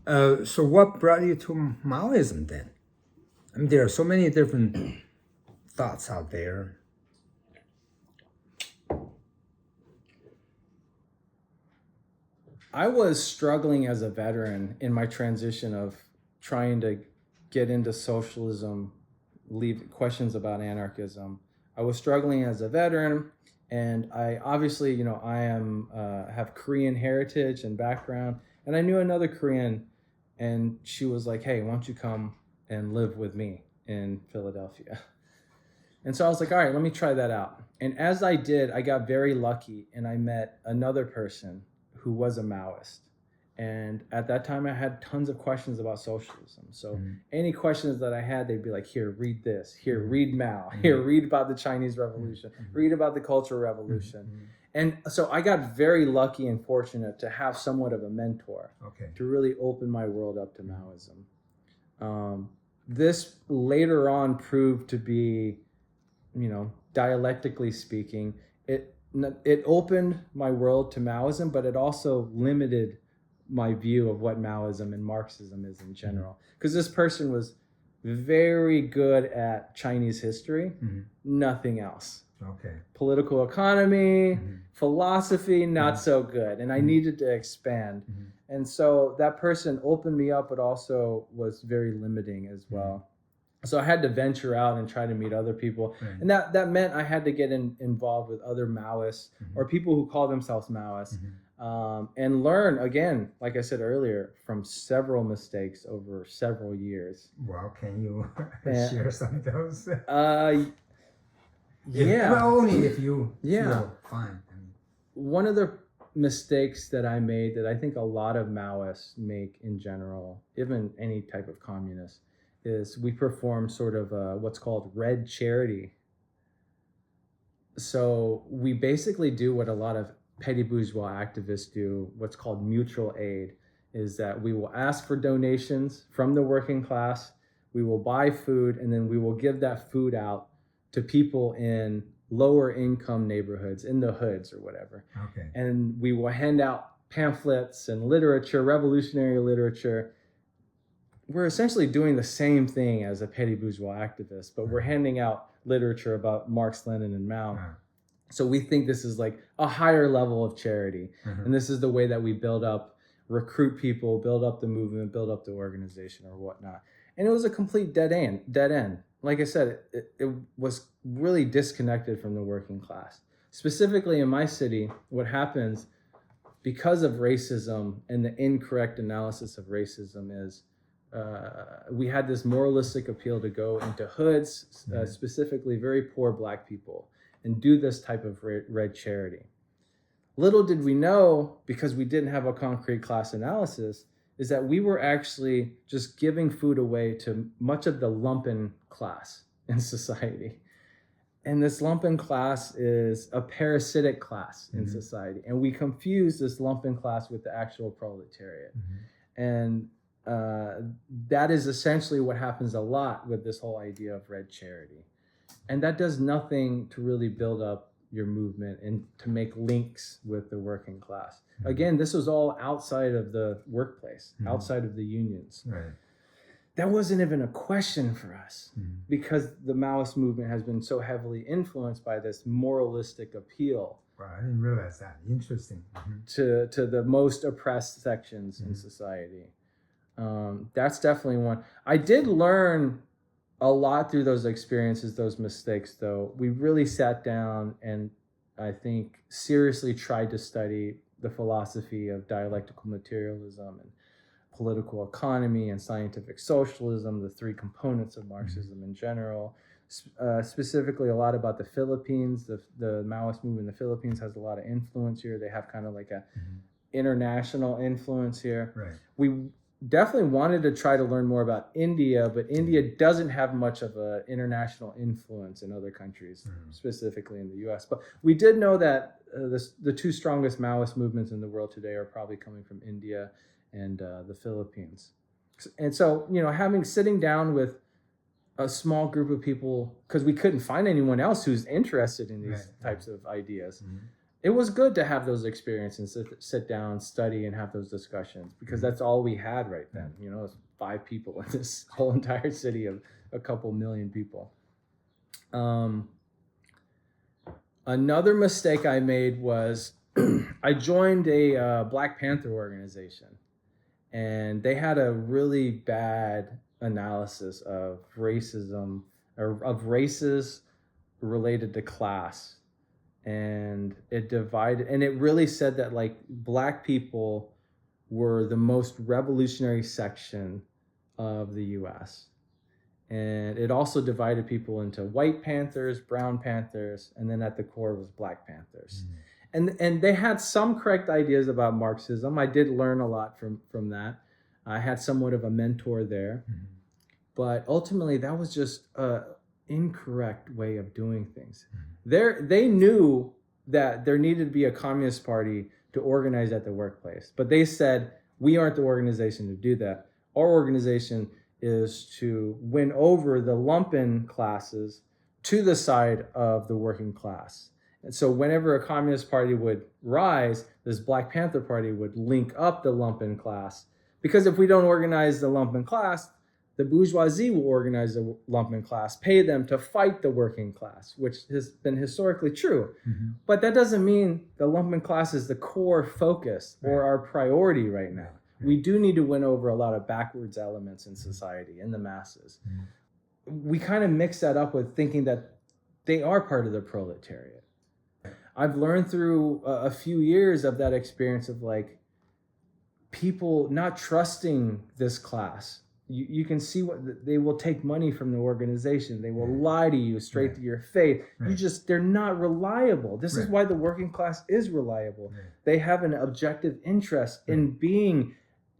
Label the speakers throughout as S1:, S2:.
S1: So what brought you to Maoism then? I mean, there are so many different thoughts out there.
S2: I was struggling as a veteran in my transition of trying to get into socialism, leave questions about anarchism. I was struggling as a veteran, and I obviously, I have Korean heritage and background, and I knew another Korean, and she was like, "Hey, why don't you come and live with me in Philadelphia?" And so I was like, all right, let me try that out. And as I did, I got very lucky, and I met another person who was a Maoist. And at that time, I had tons of questions about socialism. So any questions that I had, they'd be like, here, read this. Here, read Mao. Here, read about the Chinese Revolution. Read about the Cultural Revolution. And so I got very lucky and fortunate to have somewhat of a mentor to really open my world up to Maoism. This later on proved to be, dialectically speaking, it opened my world to Maoism, but it also limited my view of what Maoism and Marxism is in general. Because this person was very good at Chinese history, nothing else. Political economy, philosophy, not so good. And I needed to expand. And so that person opened me up, but also was very limiting as well. So I had to venture out and try to meet other people. And that meant I had to get involved with other Maoists or people who call themselves Maoists and learn, again, like I said earlier, from several mistakes over several years.
S1: Well, can you share some of those?
S2: Yeah.
S1: Only if you feel fine.
S2: One of the mistakes that I made that I think a lot of Maoists make in general, even any type of communist, is we perform sort of what's called red charity. So we basically do what a lot of petty bourgeois activists do, what's called mutual aid, is that we will ask for donations from the working class, we will buy food, and then we will give that food out to people in lower income neighborhoods, in the hoods or whatever. And we will hand out pamphlets and literature, revolutionary literature. We're essentially doing the same thing as a petty bourgeois activist, but we're handing out literature about Marx, Lenin, and Mao. So we think this is like a higher level of charity. And this is the way that we recruit people, build up the movement, build up the organization or whatnot. And it was a complete dead end. Like I said, it was really disconnected from the working class. Specifically in my city, what happens because of racism and the incorrect analysis of racism is we had this moralistic appeal to go into hoods, specifically very poor Black people, and do this type of red charity. Little did we know, because we didn't have a concrete class analysis, is that we were actually just giving food away to much of the lumpen class in society. And this lumpen class is a parasitic class in society. And we confuse this lumpen class with the actual proletariat. And that is essentially what happens a lot with this whole idea of red charity. And that does nothing to really build up your movement and to make links with the working class. Again, this was all outside of the workplace, outside of the unions. That wasn't even a question for us because the Maoist movement has been so heavily influenced by this moralistic appeal.
S1: I didn't realize that. Interesting.
S2: To the most oppressed sections in society. That's definitely one. I did learn a lot through those experiences, those mistakes, though. We really sat down and I think seriously tried to study the philosophy of dialectical materialism and political economy and scientific socialism, the three components of Marxism in general. Specifically, a lot about the Philippines. The Maoist movement in the Philippines has a lot of influence here. They have kind of like a international influence here. We definitely wanted to try to learn more about India, but India doesn't have much of an international influence in other countries, specifically in the US. But we did know that the two strongest Maoist movements in the world today are probably coming from India and the Philippines. And so, sitting down with a small group of people, because we couldn't find anyone else who's interested in these types of ideas. it was good to have those experiences, sit down, study, and have those discussions, because that's all we had right then. You know, it was 5 people in this whole entire city of a couple million people. Another mistake I made was I joined a Black Panther organization, and they had a really bad analysis of racism, or of races related to class. And it divided, and it really said that like Black people were the most revolutionary section of the US. And it also divided people into white Panthers, brown Panthers, and then at the core was Black Panthers. And they had some correct ideas about Marxism. I did learn a lot from that. I had somewhat of a mentor there. But ultimately, that was just an incorrect way of doing things. They knew that there needed to be a Communist Party to organize at the workplace. But they said, we aren't the organization to do that. Our organization is to win over the lumpen classes to the side of the working class. And so whenever a Communist Party would rise, this Black Panther Party would link up the lumpen class. Because if we don't organize the lumpen class, the bourgeoisie will organize the lumpen class, pay them to fight the working class, which has been historically true. But that doesn't mean the lumpen class is the core focus or our priority right now. We do need to win over a lot of backwards elements in society, in the masses. We kind of mix that up with thinking that they are part of the proletariat. I've learned through a few years of that experience of like people not trusting this class. You can see what they will take money from the organization. They will lie to you straight to your face. They're not reliable. This is why the working class is reliable. They have an objective interest in being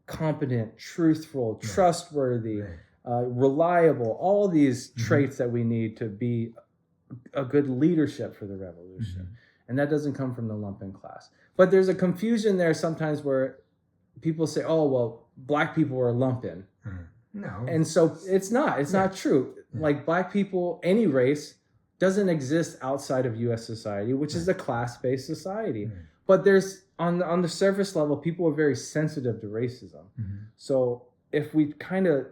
S2: competent, truthful, trustworthy, reliable, all these traits that we need to be a good leadership for the revolution. And that doesn't come from the lumpen class. But there's a confusion there sometimes where people say, oh, well, Black people are lumpen.
S1: No.
S2: And so it's not true. Like Black people, any race, doesn't exist outside of US society, which is a class-based society. But there's, on the surface level, people are very sensitive to racism. So if we kind of,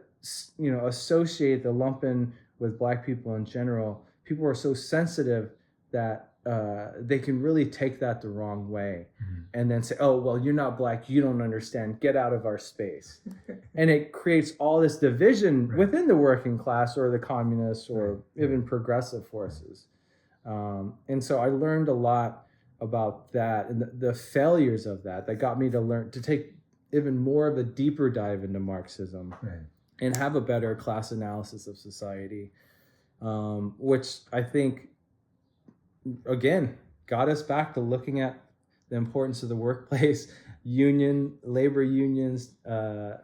S2: associate the lumpen with Black people in general, people are so sensitive that they can really take that the wrong way and then say, oh, well, you're not Black, you don't understand, get out of our space. And it creates all this division within the working class or the communists or even progressive forces. And so I learned a lot about that and the failures of that got me to take even more of a deeper dive into Marxism and have a better class analysis of society, which I think, again, got us back to looking at the importance of the workplace, labor unions,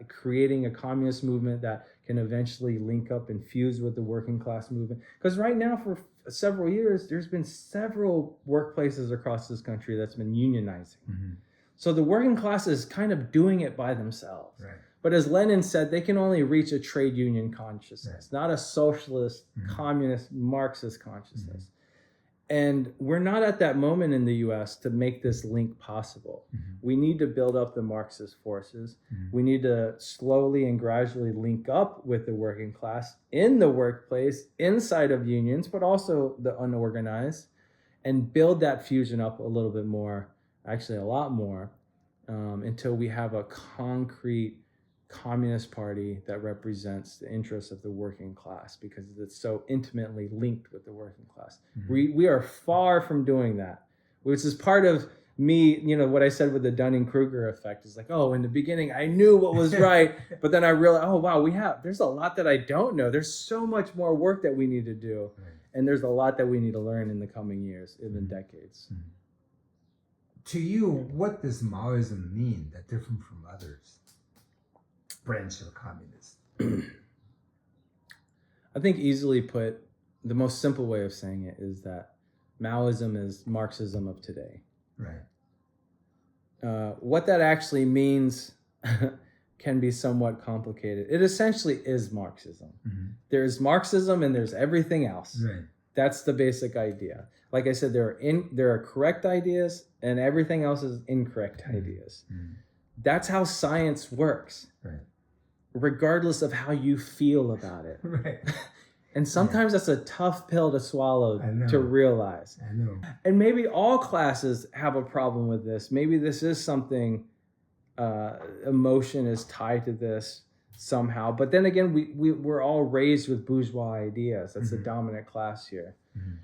S2: creating a communist movement that can eventually link up and fuse with the working class movement. Because right now, for several years, there's been several workplaces across this country that's been unionizing. So the working class is kind of doing it by themselves. But as Lenin said, they can only reach a trade union consciousness, not a socialist, communist, Marxist consciousness. And we're not at that moment in the US to make this link possible. We need to build up the Marxist forces. We need to slowly and gradually link up with the working class in the workplace, inside of unions, but also the unorganized, and build that fusion up a little bit more, actually a lot more, until we have a concrete Communist Party that represents the interests of the working class, because it's so intimately linked with the working class. We are far from doing that, which is part of me, what I said with the Dunning-Kruger effect is like, oh, in the beginning, I knew what was right, but then I realized, oh, wow, there's a lot that I don't know. There's so much more work that we need to do. And there's a lot that we need to learn in the coming years, even decades.
S1: To you, what does Maoism mean that different from others? Branch of communism.
S2: I think easily put, the most simple way of saying it is that Maoism is Marxism of today. What that actually means can be somewhat complicated. It essentially is Marxism. There's Marxism and there's everything else. That's the basic idea. Like I said, there are correct ideas and everything else is incorrect ideas. That's how science works.
S1: Right.
S2: Regardless of how you feel about it.
S1: Right.
S2: And sometimes that's a tough pill to swallow to realize.
S1: I know.
S2: And maybe all classes have a problem with this. Maybe this is something, emotion is tied to this somehow. But then again, we're all raised with bourgeois ideas. That's the dominant class here.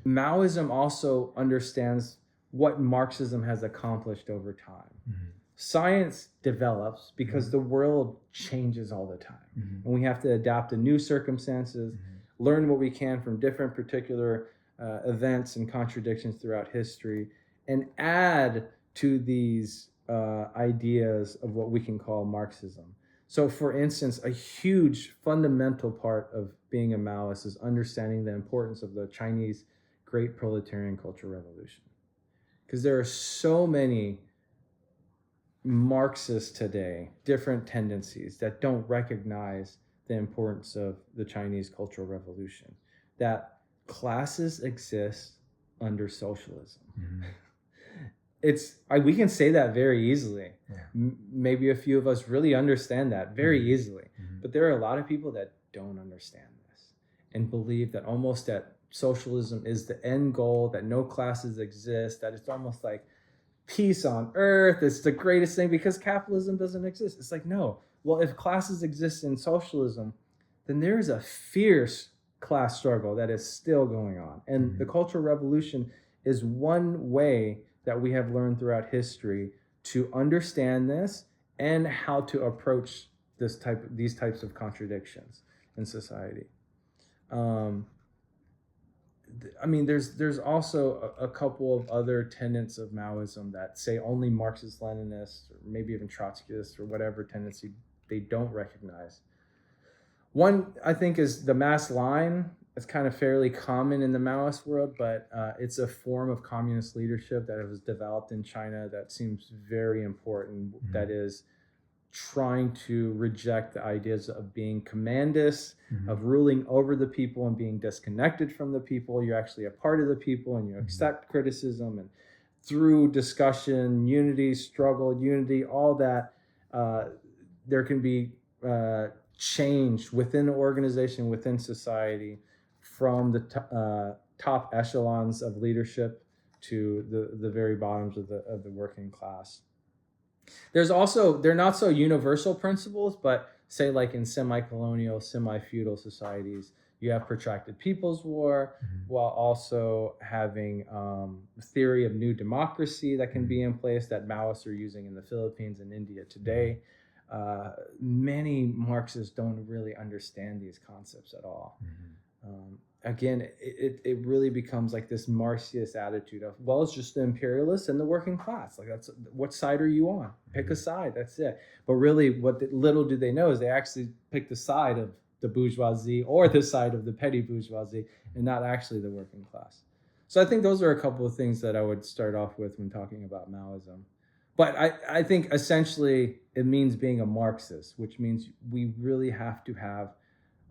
S2: Maoism also understands what Marxism has accomplished over time. Science develops because the world changes all the time. And we have to adapt to new circumstances, learn what we can from different particular events and contradictions throughout history, and add to these ideas of what we can call Marxism. So for instance, a huge fundamental part of being a Maoist is understanding the importance of the Chinese Great Proletarian Cultural Revolution. Because there are so many Marxists today, different tendencies that don't recognize the importance of the Chinese Cultural Revolution, that classes exist under socialism. We can say that very easily. Maybe a few of us really understand that very easily, but there are a lot of people that don't understand this and believe that almost that socialism is the end goal, that no classes exist, that it's almost like peace on earth, it's the greatest thing because capitalism doesn't exist. It's like, no. Well, if classes exist in socialism, then there is a fierce class struggle that is still going on. And the Cultural Revolution is one way that we have learned throughout history to understand this and how to approach these types of contradictions in society. I mean, there's also a couple of other tenets of Maoism that say only Marxist-Leninists or maybe even Trotskyists or whatever tendency they don't recognize. One, I think, is the mass line. It's kind of fairly common in the Maoist world, but it's a form of communist leadership that was developed in China that seems very important, that is trying to reject the ideas of being commandist, of ruling over the people and being disconnected from the people. You're actually a part of the people and you accept criticism, and through discussion, unity, struggle, unity, all that, there can be change within the organization, within society, from the top echelons of leadership to the very bottoms of the working class. There's also, they're not so universal principles, but say like in semi-colonial, semi-feudal societies, you have protracted people's war, while also having theory of new democracy that can be in place that Maoists are using in the Philippines and India today. Many Marxists don't really understand these concepts at all. Again, it really becomes like this Marxist attitude of, well, it's just the imperialists and the working class. Like, that's, what side are you on? Pick a side, that's it. But really, little do they know is they actually pick the side of the bourgeoisie or the side of the petty bourgeoisie and not actually the working class. So I think those are a couple of things that I would start off with when talking about Maoism. But I think essentially it means being a Marxist, which means we really have to have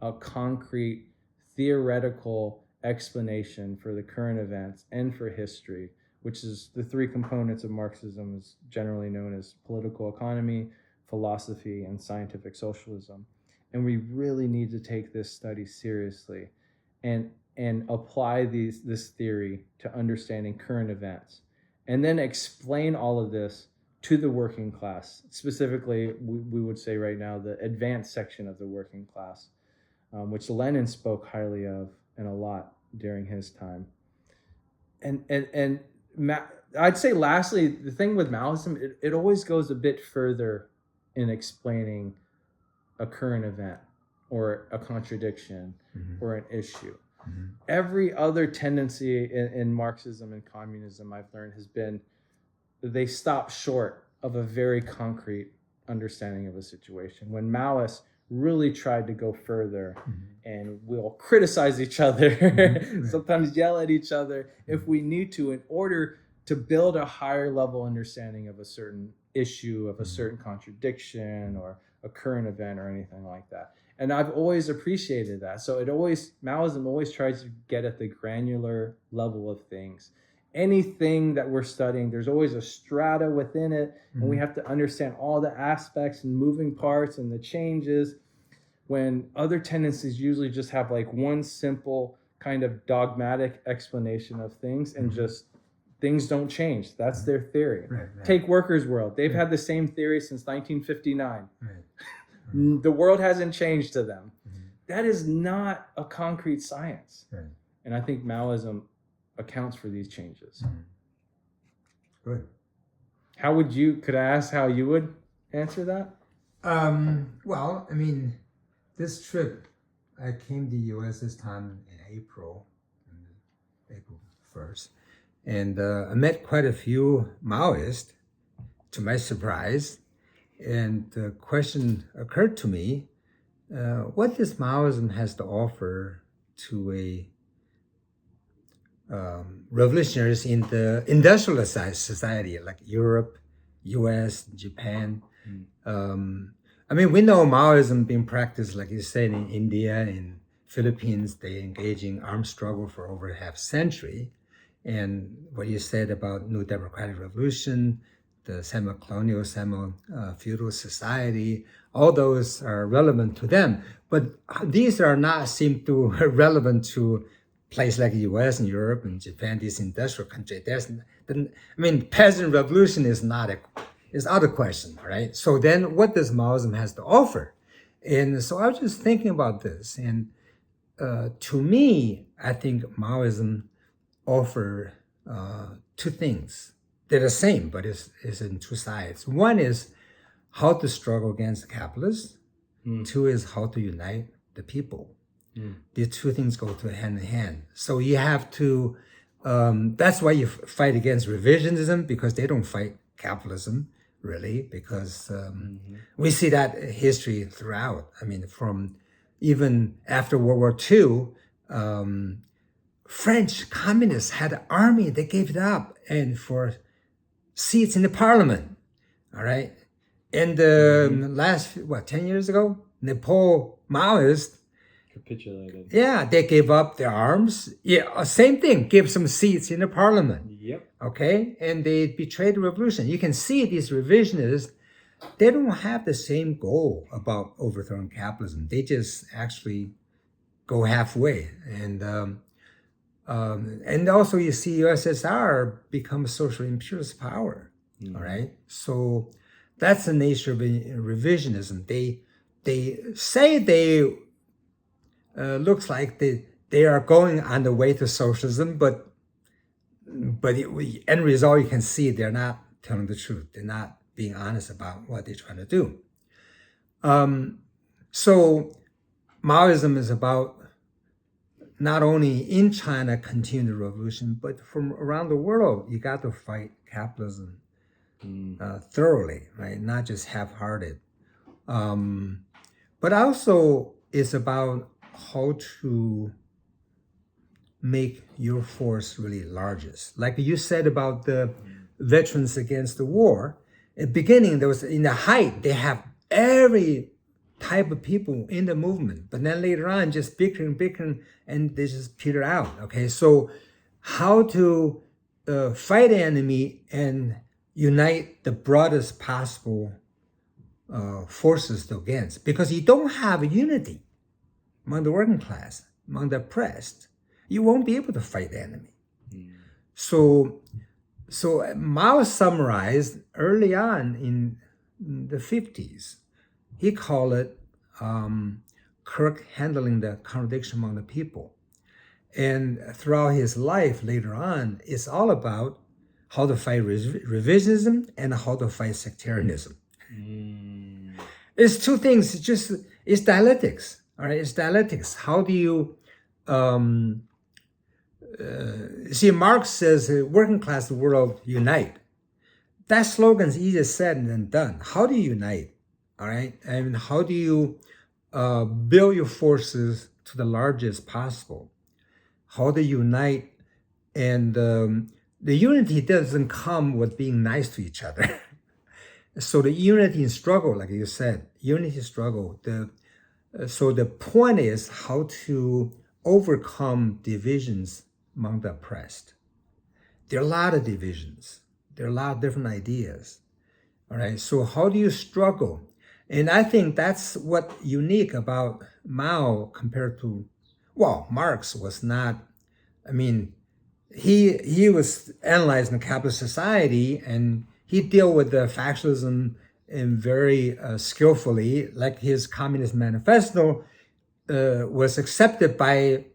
S2: a concrete theoretical explanation for the current events and for history, which is the three components of Marxism is generally known as political economy, philosophy, and scientific socialism. And we really need to take this study seriously and apply this theory to understanding current events, and then explain all of this to the working class. Specifically, we would say right now the advanced section of the working class, which Lenin spoke highly of and a lot during his time. And I'd say lastly, the thing with Maoism, it always goes a bit further in explaining a current event or a contradiction or an issue. Every other tendency in Marxism and communism I've learned has been, they stop short of a very concrete understanding of a situation. When Maoists really tried to go further and we'll criticize each other, sometimes yell at each other if we need to, in order to build a higher level understanding of a certain issue, of a certain contradiction or a current event or anything like that. And I've always appreciated that. So Maoism always tries to get at the granular level of things. Anything that we're studying, there's always a strata within it, and we have to understand all the aspects and moving parts and the changes, when other tendencies usually just have like one simple kind of dogmatic explanation of things, and just things don't change. That's their theory.
S1: Right.
S2: Take Workers' World. They've had the same theory since 1959. The world hasn't changed to them. That is not a concrete science. And I think Maoism accounts for these changes.
S1: Good.
S2: Could I ask how you would answer that?
S1: Well, I mean, this trip, I came to the U.S. this time in April 1st, and I met quite a few Maoists, to my surprise, and the question occurred to me, what does Maoism has to offer to a revolutionaries in the industrialized society like Europe, US, Japan? I mean, we know Maoism being practiced, like you said, in India, in Philippines. They engage in armed struggle for over half a century. And what you said about new democratic revolution, the semi-colonial, semi-feudal society, all those are relevant to them. But these are not seem to relevant to places like the US and Europe and Japan, these industrial countries. Peasant revolution is not a question, right? So then what does Maoism has to offer? And so I was just thinking about this. And to me, I think Maoism offer two things. They're the same, but it's in two sides. One is how to struggle against capitalists. Two is how to unite the people. These two things go hand in hand. So you have to, that's why you fight against revisionism, because they don't fight capitalism, really, because we see that history throughout. I mean, from even after World War II, French communists had an army, they gave it up, and for seats in the parliament, all right? And last, 10 years ago, Nepal Maoists
S2: capitulated.
S1: Yeah, they gave up their arms. Yeah, same thing, give some seats in the parliament.
S2: Yep.
S1: Okay, and they betrayed the revolution. You can see these revisionists, they don't have the same goal about overthrowing capitalism. They just actually go halfway. And also you see USSR become a social imperialist power. All right, so that's the nature of revisionism. They say they looks like they are going on the way to socialism, but end result, you can see they're not telling the truth. They're not being honest about what they're trying to do. So Maoism is about not only in China continue the revolution, but from around the world, you got to fight capitalism thoroughly, right? Not just half-hearted. But also it's about how to make your force really largest. Like you said about the veterans against the war, at the beginning, there was, in the height, they have every type of people in the movement, but then later on, just bickering, and they just peter out, okay? So how to fight the enemy and unite the broadest possible forces against, because you don't have unity among the working class, among the oppressed, you won't be able to fight the enemy. So Mao summarized early on in the 50s, he called it Kirk handling the contradiction among the people. And throughout his life later on, it's all about how to fight revisionism and how to fight sectarianism. It's two things, it's dialectics, all right? It's dialectics. How do you, see, Marx says, working class world unite. That slogan is easier said than done. How do you unite, all right? And how do you build your forces to the largest possible? How to unite, and the unity doesn't come with being nice to each other. So the unity in struggle, like you said, unity struggle, so the point is how to overcome divisions among the oppressed. There are a lot of divisions. There are a lot of different ideas. All right. So how do you struggle? And I think that's what unique about Mao compared to, well, Marx was not, I mean, he was analyzing the capitalist society and he dealt with the fascism in very skillfully, like his Communist Manifesto was accepted by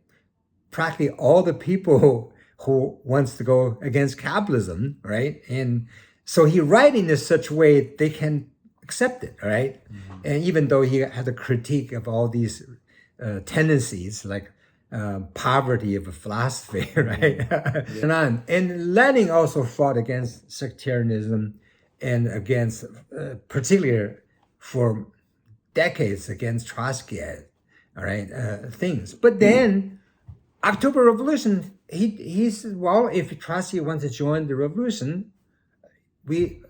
S1: practically all the people who wants to go against capitalism, right? And so he write in such a way they can accept it, right? Mm-hmm. And even though he had a critique of all these tendencies, like poverty of a philosophy, right? Yeah. And Lenin also fought against sectarianism and against, particularly for decades, against Trotsky, all right, things. But then, October Revolution, he said, well, if Trotsky wants to join the revolution, we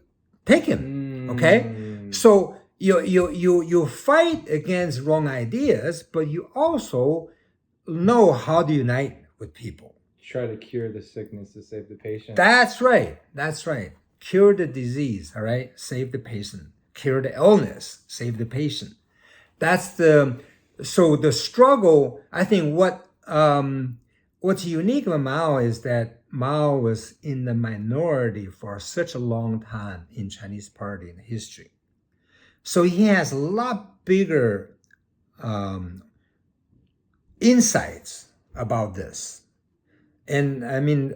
S1: take him, okay? So you fight against wrong ideas, but you also know how to unite with people.
S2: Try to cure the sickness to save the patient.
S1: That's right. That's right. Cure the disease, all right? Save the patient. Cure the illness, save the patient. So the struggle, I think what's unique about Mao is that Mao was in the minority for such a long time in Chinese party in history. So he has a lot bigger insights about this. And I mean,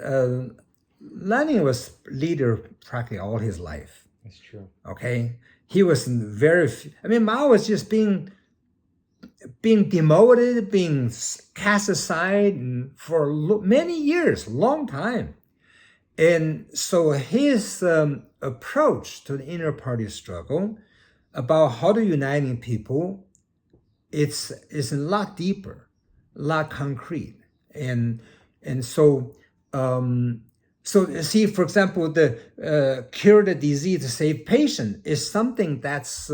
S1: Lenin was leader practically all his life.
S2: That's true.
S1: Okay? He was Mao was just being demoted, being cast aside for many years, long time. And so his approach to the inner party struggle about how to uniting people, it's a lot deeper, a lot concrete. And so see, for example, the cure the disease to save patient is something that's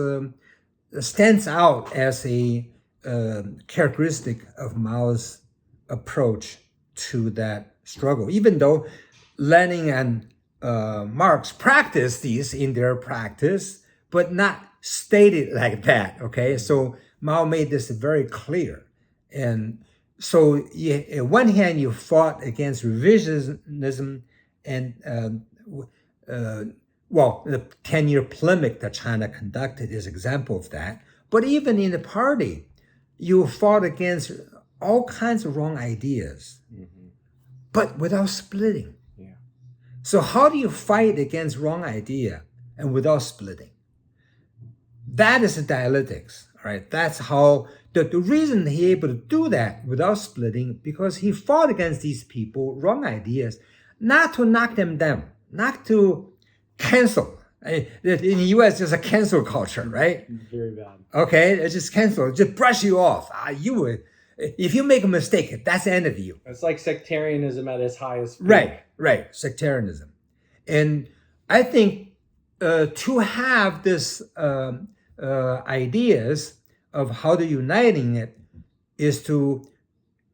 S1: stands out as a characteristic of Mao's approach to that struggle, even though Lenin and Marx practiced these in their practice, but not stated like that, okay? So Mao made this very clear. And so on one hand, you fought against revisionism and, the 10-year polemic that China conducted is an example of that. But even in the party, you fought against all kinds of wrong ideas, but without splitting.
S2: Yeah.
S1: So how do you fight against wrong idea and without splitting? That is the dialectics, right? That's how, the reason he able to do that without splitting, because he fought against these people, wrong ideas, not to knock them down, not to cancel. In the US, there's a cancel culture, right?
S2: Very bad.
S1: Okay, it's just cancel, just brush you off. If you make a mistake, that's the end of you.
S2: It's like sectarianism at its highest peak.
S1: Right, sectarianism. And I think to have this ideas of how to uniting it is to,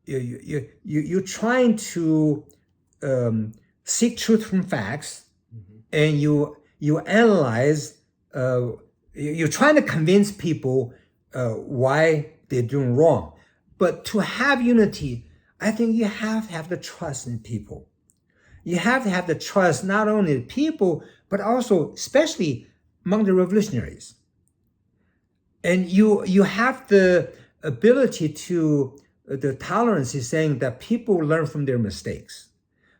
S1: you're trying to seek truth from facts, and you analyze, you're trying to convince people why they're doing wrong. But to have unity, I think you have to have the trust in people. You have to have the trust not only in people, but also, especially among the revolutionaries. And you have the ability to, the tolerance is saying that people learn from their mistakes.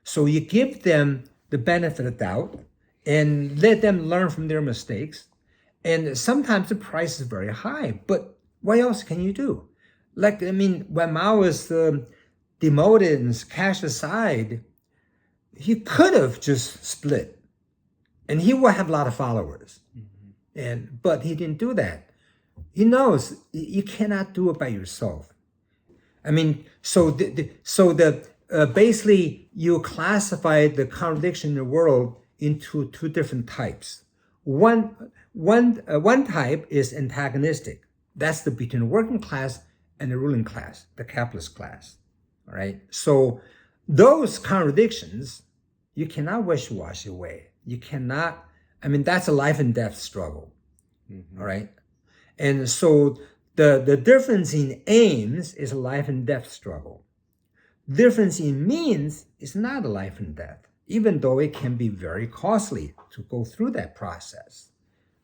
S1: So you give them the benefit of doubt and let them learn from their mistakes. And sometimes the price is very high, but what else can you do? Like, when Mao was demoted and cast aside, he could have just split and he would have a lot of followers. But he didn't do that. He knows you cannot do it by yourself. Basically you classify the contradiction in the world into two different types. One One type is antagonistic. That's the between the working class and the ruling class, the capitalist class. All right. So those contradictions, you cannot wash away. You cannot. I mean, that's a life and death struggle. All right. And so the difference in aims is a life and death struggle. Difference in means is not a life and death, even though it can be very costly to go through that process,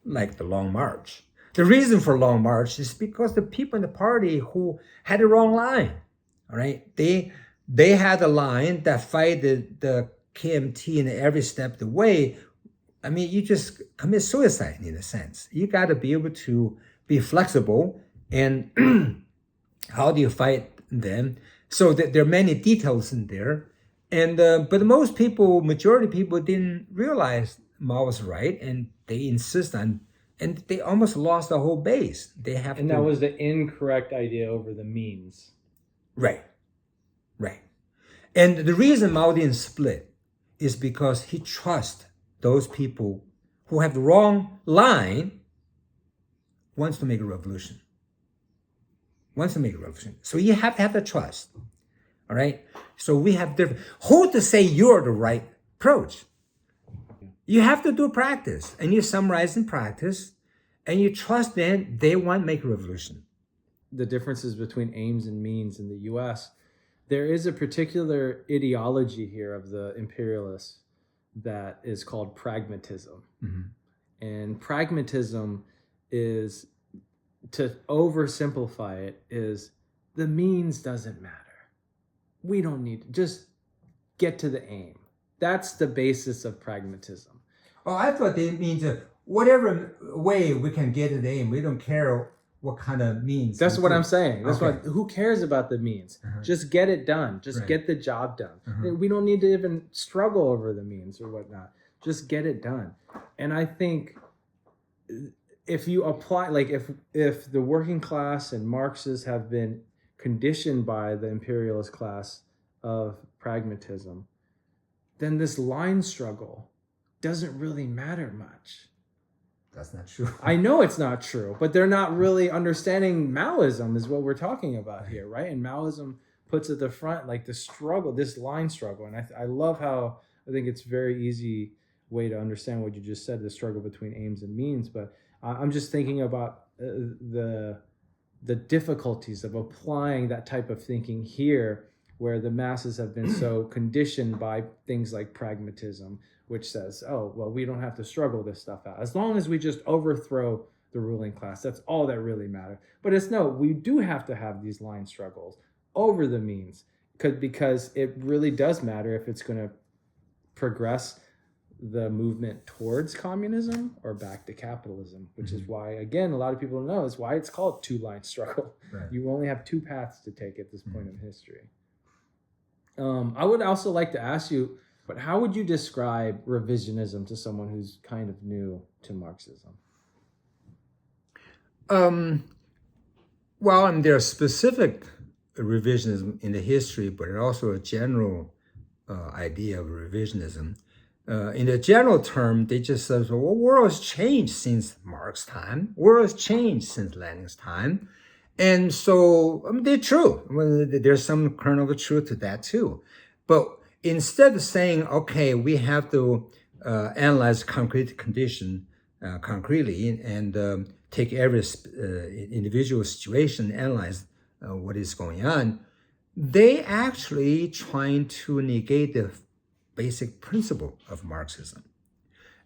S1: like the Long March. The reason for Long March is because the people in the party who had the wrong line, all right? They had a line that fight the KMT in every step of the way. I mean, you just commit suicide in a sense. You got to be able to be flexible. And how do you fight them? So that there are many details in there. And but most people, majority of people didn't realize Mao was right, and they insist on, and they almost lost the whole base. They have
S2: and that was the incorrect idea over the means.
S1: Right. And the reason Mao didn't split is because he trusts those people who have the wrong line wants to make a revolution. So you have to have the trust. All right. So we have different. Who to say you're the right approach? You have to do practice, and you summarize in practice, and you trust them. They want to make a revolution.
S2: The differences between aims and means in the U.S. There is a particular ideology here of the imperialists that is called pragmatism, and pragmatism is, to oversimplify it, is the means doesn't matter. We don't need to just get to the aim. That's the basis of pragmatism.
S1: Oh, I thought it means whatever way we can get to the aim. We don't care what kind of means.
S2: That's what I'm saying. That's what. Who cares about the means? Just get it done. Just get the job done. We don't need to even struggle over the means or whatnot. Just get it done. And I think if you apply, like if the working class and Marxists have been conditioned by the imperialist class of pragmatism, then this line struggle doesn't really matter much.
S1: That's not true.
S2: I know it's not true, but they're not really understanding Maoism is what we're talking about here, right? And Maoism puts at the front like the struggle, this line struggle. And I love how I think it's very easy way to understand what you just said, the struggle between aims and means. But I'm just thinking about the difficulties of applying that type of thinking here, where the masses have been so conditioned by things like pragmatism, which says, oh, well, we don't have to struggle this stuff out. As long as we just overthrow the ruling class, that's all that really matters. But it's no, we do have to have these line struggles over the means, because it really does matter if it's going to progress the movement towards communism or back to capitalism, which is why, again, a lot of people don't know, is why it's called two-line struggle. Right. You only have two paths to take at this point in history. I would also like to ask you, but how would you describe revisionism to someone who's kind of new to Marxism?
S1: Well, and there are specific revisionism in the history, but also a general idea of revisionism. In the general term, they just say, well, world has changed since Marx's time. World has changed since Lenin's time. And so, I mean, they're true. Well, there's some kernel of truth to that too. But instead of saying, okay, we have to analyze concrete condition concretely and take every individual situation, analyze what is going on, they actually trying to negate the basic principle of Marxism.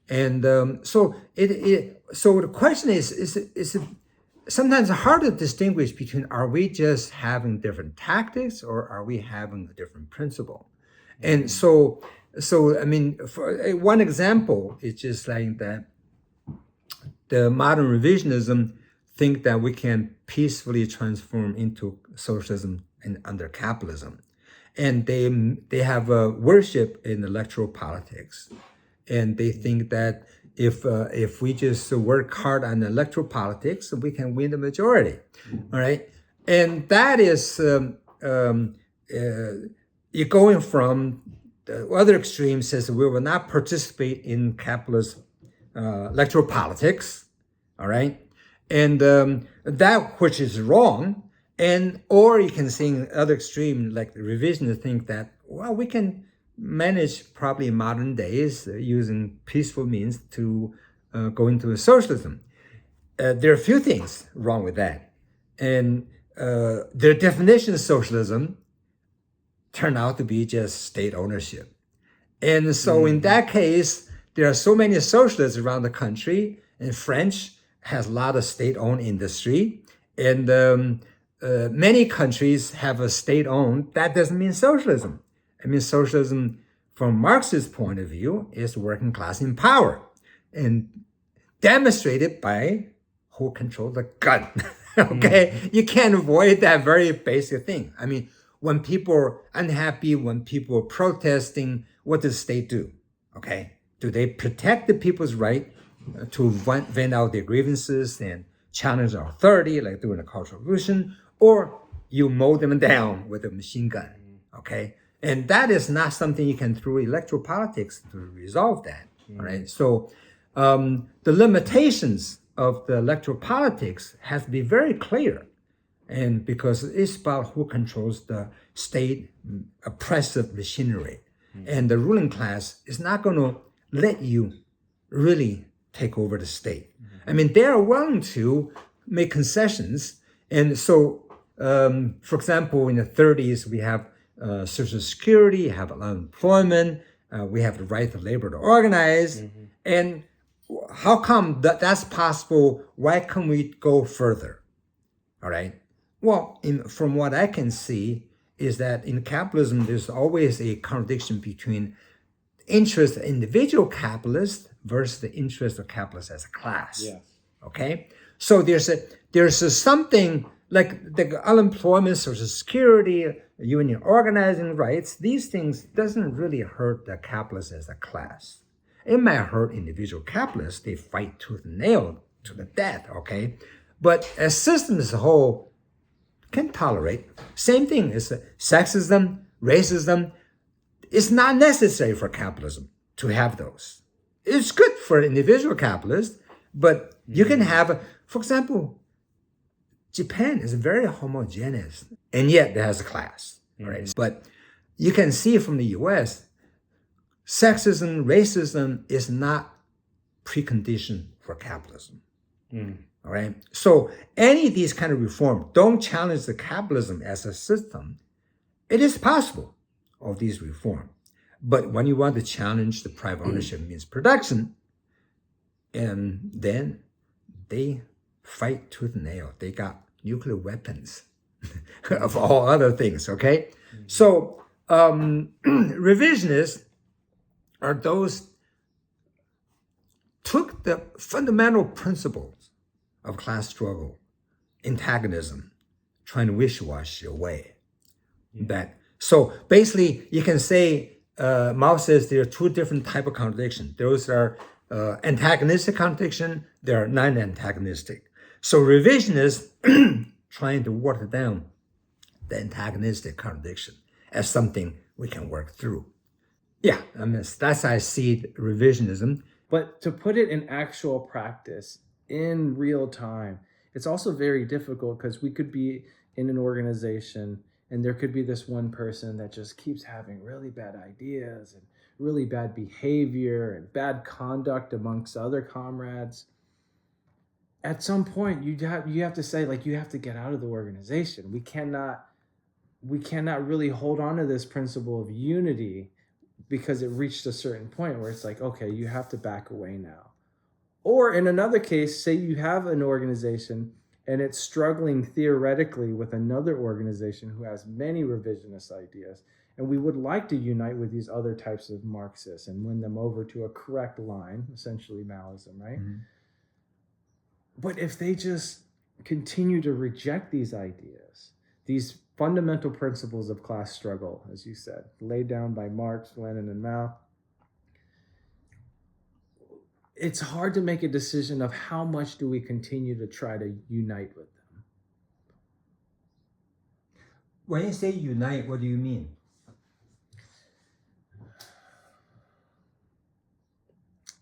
S1: And so the question is sometimes hard to distinguish between, are we just having different tactics or are we having a different principle? And so I mean, for one example, it's just like that the modern revisionism think that we can peacefully transform into socialism and under capitalism. And they have a worship in electoral politics. And they think that if we just work hard on electoral politics, we can win the majority, all right? And that is you're going from the other extreme says we will not participate in capitalist electoral politics, all right? And that which is wrong, or you can see in other extreme, like the revisionists think that, well, we can manage probably in modern days using peaceful means to go into socialism. There are a few things wrong with that. And their definition of socialism turned out to be just state ownership. And so in that case, there are so many socialists around the country, and French has a lot of state-owned industry, and many countries have a state-owned. That doesn't mean socialism. I mean, socialism from Marxist point of view is working class in power, and demonstrated by who controls the gun. Okay, you can't avoid that very basic thing. I mean, when people are unhappy, when people are protesting, what does the state do? Okay, do they protect the people's right to vent out their grievances and challenge the authority, like during the Cultural Revolution, or you mow them down with a machine gun? Okay, and that is not something you can through electoral politics to resolve that. All right, so the limitations of the electoral politics has to be very clear, and because it's about who controls the state oppressive machinery, and the ruling class is not going to let you really take over the state. I mean, they are willing to make concessions, and so, for example, in the 30s, we have Social Security, you have unemployment, we have the right of labor to organize, and how come that's possible? Why can't we go further? All right. Well, from what I can see is that in capitalism, there's always a contradiction between interest of individual capitalists versus the interest of capitalists as a class.
S2: Yes.
S1: Okay. So there's something like the unemployment, Social Security, union organizing rights. These things doesn't really hurt the capitalists as a class. It might hurt individual capitalists. They fight tooth and nail to the death, okay? But a system as a whole can tolerate. Same thing is sexism, racism. It's not necessary for capitalism to have those. It's good for individual capitalists, but you can have, for example, Japan is very homogeneous, and yet it has a class, right? But you can see from the US, sexism, racism is not precondition for capitalism. All right. So any of these kind of reform don't challenge the capitalism as a system. It is possible of these reform, but when you want to challenge the private ownership means production, and then they fight tooth and nail. They got nuclear weapons of all other things. Okay. So revisionists are those took the fundamental principles of class struggle, antagonism, trying to wish-wash away. So basically, you can say Mao says there are two different types of contradiction. Those are antagonistic contradiction. There are non-antagonistic. So revisionists trying to water down the antagonistic contradiction as something we can work through. Yeah, I mean, that's how I see revisionism.
S2: But to put it in actual practice, in real time, it's also very difficult because we could be in an organization and there could be this one person that just keeps having really bad ideas and really bad behavior and bad conduct amongst other comrades. At some point, you have to say, like, you have to get out of the organization. We cannot really hold on to this principle of unity because it reached a certain point where it's like, okay, you have to back away now. Or in another case, say you have an organization and it's struggling theoretically with another organization who has many revisionist ideas, and we would like to unite with these other types of Marxists and win them over to a correct line, essentially Maoism, right? But if they just continue to reject these ideas, these fundamental principles of class struggle, as you said, laid down by Marx, Lenin, and Mao, it's hard to make a decision of how much do we continue to try to unite with them.
S1: When you say unite, what do you mean?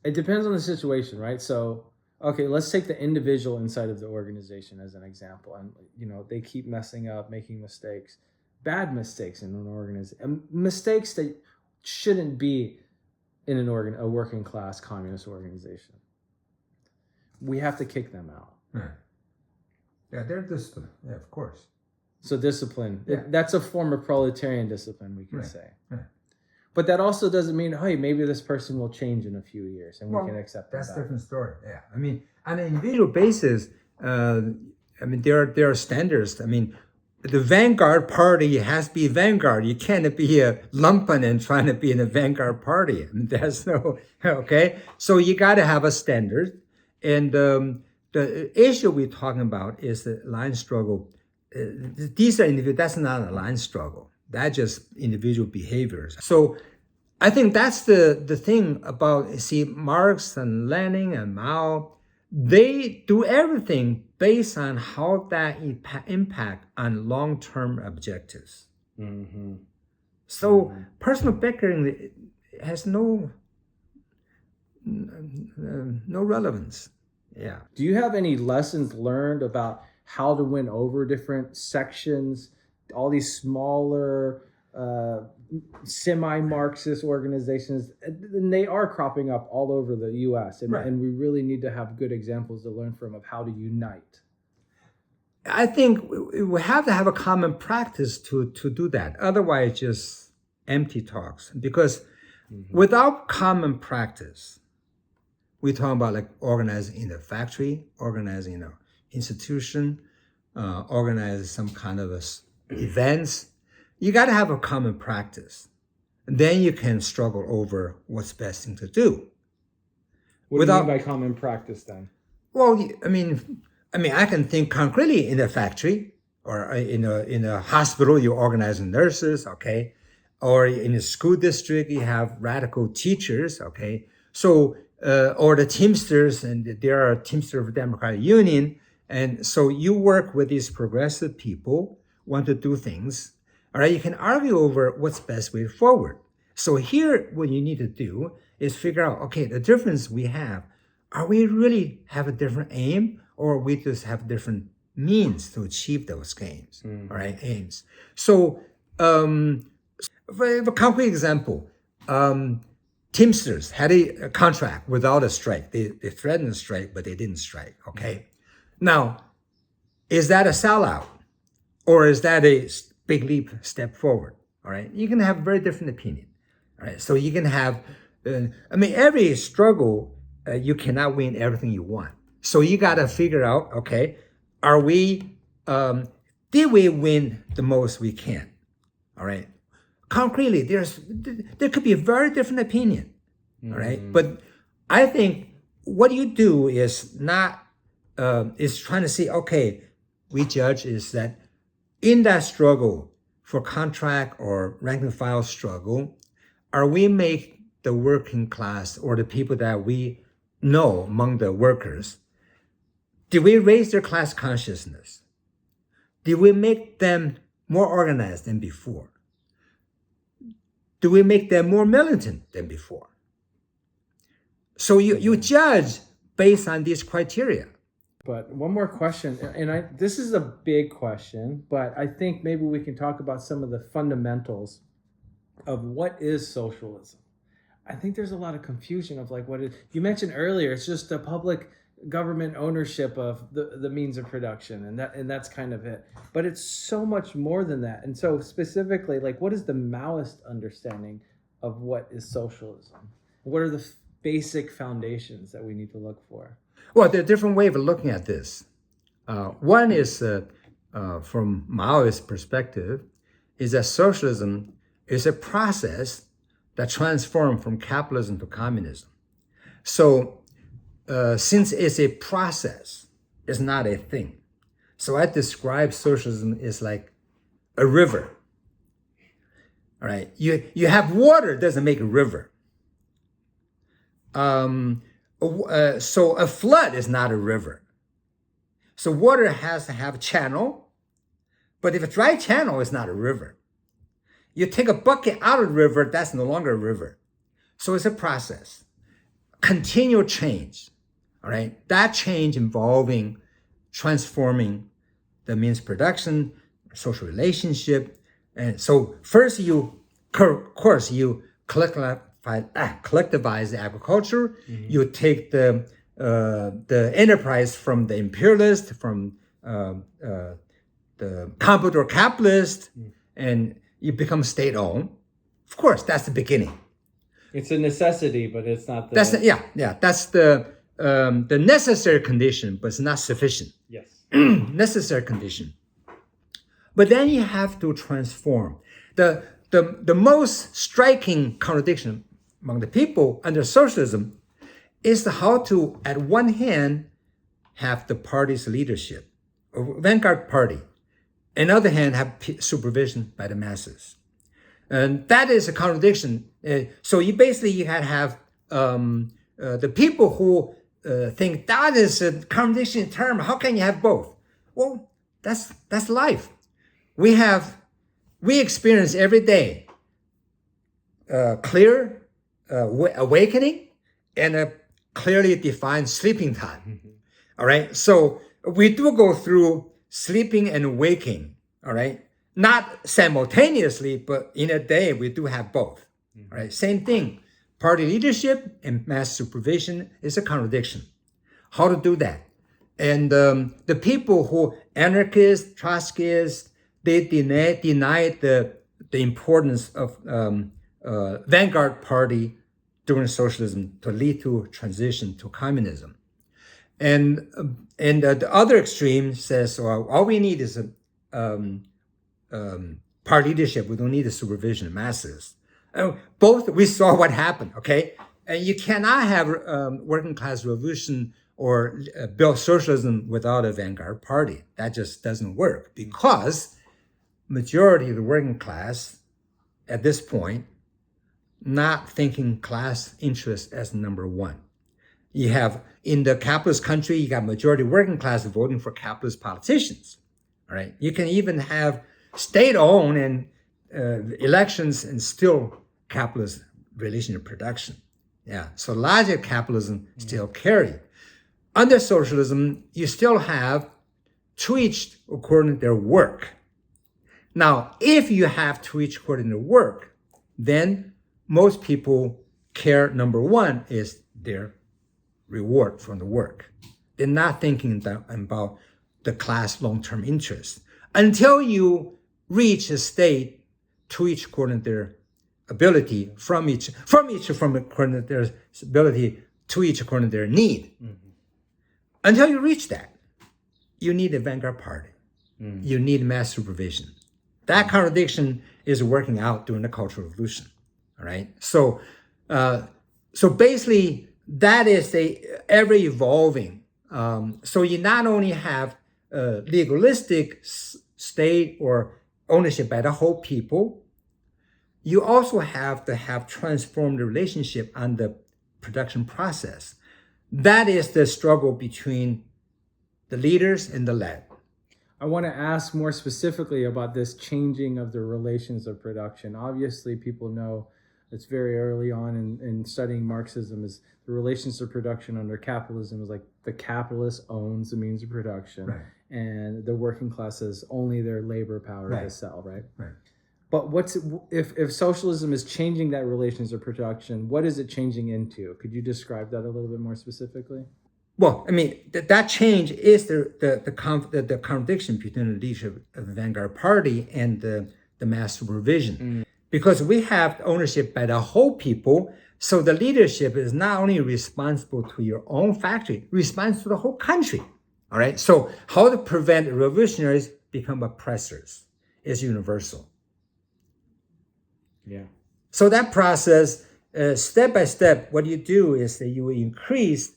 S2: It depends on the situation, right? So okay, let's take the individual inside of the organization as an example. And, they keep messing up, making mistakes, bad mistakes in an organization, mistakes that shouldn't be in a working class communist organization. We have to kick them out.
S1: Yeah, they're disciplined. Yeah, of course.
S2: So discipline, that's a form of proletarian discipline, we can say.
S1: Right.
S2: But that also doesn't mean, hey, maybe this person will change in a few years and we can accept that.
S1: That's a different story. Yeah. I mean, on an individual basis, there are standards. I mean, the vanguard party has to be vanguard. You can't be a lumpen and trying to be in a vanguard party. I mean, there's no, okay? So you got to have a standard. And the issue we're talking about is the line struggle. These are individual. That's not a line struggle. That's just individual behaviors. So I think that's the thing about, see, Marx and Lenin and Mao, they do everything based on how that impact on long-term objectives.
S2: Mm-hmm.
S1: So personal bickering has no relevance. Yeah.
S2: Do you have any lessons learned about how to win over different sections, all these smaller semi-Marxist organizations? And they are cropping up all over the U.S. And we really need to have good examples to learn from of how to unite.
S1: I think we have to have a common practice to do that. Otherwise, just empty talks. Because without common practice, we're talking about like organizing in a factory, organizing in an institution, organizing some kind of events. You got to have a common practice. And then you can struggle over what's the best thing to do.
S2: What do you mean by common practice then?
S1: Well, I mean, I can think concretely in a factory or in a hospital, you're organizing nurses, okay? Or in a school district, you have radical teachers, okay? So, or the Teamsters, and there are Teamsters of Democratic Union. And so you work with these progressive people, want to do things, all right? You can argue over what's the best way forward. So here, what you need to do is figure out, okay, the difference we have, are we really have a different aim, or we just have different means to achieve those aims, all right, aims. So for a concrete example, Teamsters had a contract without a strike. They threatened a strike, but they didn't strike, okay? Now, is that a sellout? Or is that a big step forward, all right? You can have very different opinion, all right? So you can have, every struggle, you cannot win everything you want. So you got to figure out, okay, did we win the most we can, all right? Concretely, there could be a very different opinion, all right? But I think what you do is not, is trying to see, okay, we judge is that in that struggle for contract or rank and file struggle, are we make the working class or the people that we know among the workers, did we raise their class consciousness? Did we make them more organized than before? Do we make them more militant than before? So you judge based on these criteria.
S2: But one more question, and this is a big question, but I think maybe we can talk about some of the fundamentals of what is socialism. I think there's a lot of confusion of like what it, you mentioned earlier, it's just a public government ownership of the means of production, and that's kind of it. But it's so much more than that. And so specifically, like, what is the Maoist understanding of what is socialism? What are the basic foundations that we need to look for?
S1: Well, there are different ways of looking at this. One is, from Maoist perspective, is that socialism is a process that transforms from capitalism to communism. So, since it's a process, it's not a thing. So I describe socialism as like a river. All right, you have water, it doesn't make a river. So a flood is not a river. So water has to have a channel, but if a dry channel is not a river. You take a bucket out of the river, that's no longer a river. So it's a process. Continual change. All all right? That change involving transforming the means of production, social relationship. And so first you, of course, you collectivize the agriculture. You take the enterprise from the imperialist, from the comprador capitalist, and you become state-owned. Of course, that's the beginning.
S2: It's a necessity, but it's not the...
S1: That's the necessary condition, but it's not sufficient.
S2: Yes.
S1: Necessary condition. But then you have to transform. The most striking contradiction among the people under socialism is how to, at one hand, have the party's leadership, or vanguard party. On the other hand, have supervision by the masses. And that is a contradiction. So you have the people who think that is a contradiction term. How can you have both? Well, that's life. We experience every day clear awakening and a clearly defined sleeping time. All right. So we do go through sleeping and waking. All right. Not simultaneously, but in a day we do have both. All right. Same thing. Party leadership and mass supervision is a contradiction. How to do that? And the people who anarchists, Trotskyists, they deny the importance of vanguard party during socialism to lead to transition to communism. And the other extreme says, well, all we need is a party leadership. We don't need the supervision of masses. Both, we saw what happened, okay? And you cannot have working class revolution or build socialism without a vanguard party. That just doesn't work because majority of the working class at this point not thinking class interest as number one. You have, in the capitalist country, you got majority working class voting for capitalist politicians, all right? You can even have state-owned and elections and still capitalist relation to production. Yeah, so logic capitalism still carry. Under socialism, you still have to each according to their work. Now, if you have to each according to their work, then most people care, number one, is their reward from the work. They're not thinking about the class long-term interest. Until you reach a state to each according to their ability, from each according to their ability, to each according to their need. Until you reach that, you need a vanguard party. You need mass supervision. That contradiction is working out during the Cultural Revolution. All right. So basically, that is ever evolving. So you not only have a legalistic state or ownership by the whole people, you also have to have transformed the relationship on the production process. That is the struggle between the leaders and the led.
S2: I want to ask more specifically about this changing of the relations of production. Obviously, people know it's very early on in studying Marxism is the relations of production under capitalism is like the capitalist owns the means of production, right, and the working class has only their labor power, right, to sell, right?
S1: Right.
S2: But if socialism is changing that relations of production, what is it changing into? Could you describe that a little bit more specifically?
S1: Well, I mean, that change is the contradiction between the leadership of the vanguard party and the mass supervision. Because we have ownership by the whole people, so the leadership is not only responsible to your own factory, responsible to the whole country. All right. So how to prevent revolutionaries become oppressors is universal.
S2: Yeah.
S1: So that process, step by step, what you do is that you increase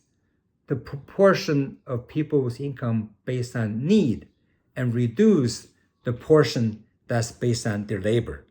S1: the proportion of people's income based on need and reduce the portion that's based on their labor.